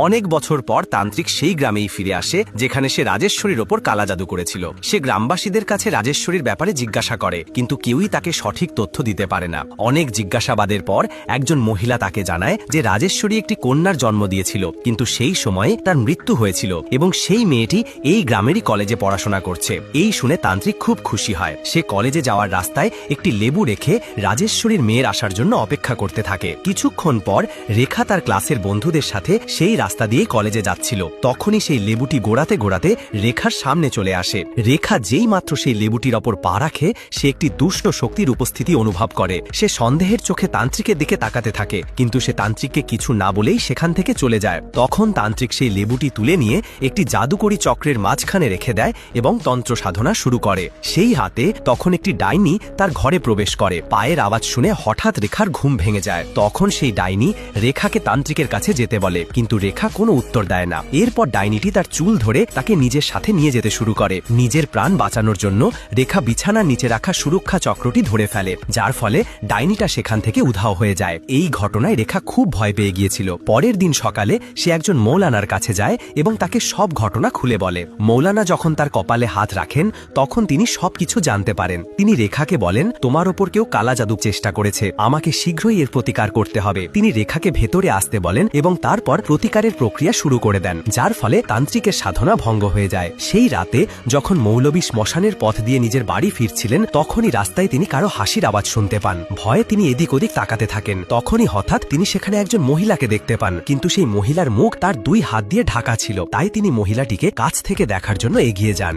অনেক বছর পর তান্ত্রিক সেই গ্রামেই ফিরে আসে যেখানে সে রাজেশ্বরীর ওপর কালা জাদু করেছিল। সে গ্রামবাসীদের কাছে রাজেশ্বরীর ব্যাপারে জিজ্ঞাসা করে, কিন্তু কেউই তাকে সঠিক তথ্য দিতে পারে না। অনেক জিজ্ঞাসাবাদের পর একজন মহিলা তাকে জানায় যে রাজেশ্বরী একটি কন্যার জন্ম দিয়েছিল, কিন্তু সেই সময়ে তার মৃত্যু হয়েছিল এবং সেই মেয়েটি এই গ্রামেরই কলেজে পড়াশোনা করছে। এই শুনে তান্ত্রিক খুব খুশি হয়। সে কলেজে যাওয়ার রাস্তায় একটি লেবু রেখে রাজেশ্বরীর মেয়ের আসার জন্য অপেক্ষা করতে থাকে। কিছুক্ষণ পর রেখা তার ক্লাসের বন্ধুদের সাথে সেই রাস্তা দিয়েই কলেজে যাচ্ছিল। তখনই সেই লেবুটি গোড়াতে গোড়াতে রেখার সামনে চলে আসে। রেখা যেই মাত্র সেই লেবুটির ওপর পা রাখে, সে একটি দুষ্ট শক্তির উপস্থিতি অনুভব করে। সে সন্দেহের চোখে তান্ত্রিকের দিকে তাকাতে থাকে, কিন্তু সে তান্ত্রিককে কিছু না বলেই সেখান থেকে চলে যায়। তখন তান্ত্রিক সেই লেবুটি তুলে নিয়ে একটি জাদুকরী চক্রের মাঝখানে রেখে দেয় এবং তন্ত্র সাধনা শুরু করে। সেই হাতে তখন একটি ডাইনি তার ঘরে প্রবেশ করে। পায়ের আওয়াজ শুনে হঠাৎ রেখার ঘুম ভেঙে যায়। তখন সেই ডাইনি রেখাকে তান্ত্রিকের কাছে যেতে বলে, কিন্তু রেখা কোনো উত্তর দেয় না। এরপর ডাইনিটি তার চুল ধরে তাকে নিজের সাথে নিয়ে যেতে শুরু করে। নিজের প্রাণ বাঁচানোর জন্য রেখা বিছানার নিচে রাখা সুরক্ষা চক্রটি ধরে ফেলে, যার ফলে ডাইনিটা সেখান থেকে উধাও হয়ে যায়। এই ঘটনায় রেখা খুব ভয় পেয়ে গিয়েছিল। পরের দিন সকালে সে একজন মৌলানার কাছে যায় এবং তাকে সব ঘটনা খুলে বলে। মৌলানা যখন তার কপালে হাত রাখেন, তখন তিনি সবকিছু জানতে পারেন। তিনি রেখাকে বলেন, তোমার ওপর কেউ কালা জাদু চেষ্টা করেছে, আমাকে শীঘ্রই এর প্রতিকার করতে হবে। তিনি রেখাকে ভেতরে আসতে বলেন এবং তারপর প্রতিকারের প্রক্রিয়া শুরু করে দেন, যার ফলে তান্ত্রিকের সাধনা ভঙ্গ হয়ে যায়। সেই রাতে যখন মৌলবী শ্মশানের পথ দিয়ে নিজের বাড়ি ফিরছিলেন, তখনই রাস্তায় তিনি কারো হাসির আওয়াজ শুনতে পান। ভয়ে তিনি এদিক ওদিক তাকাতে থাকেন। তখনই হঠাৎ তিনি সেখানে একজন মহিলাকে দেখতে পান, কিন্তু সেই মহিলার মুখ তার 2 হাত দিয়ে ঢাকা ছিল। তাই তিনি মহিলাটিকে কাছ থেকে দেখার জন্য এগিয়ে যান।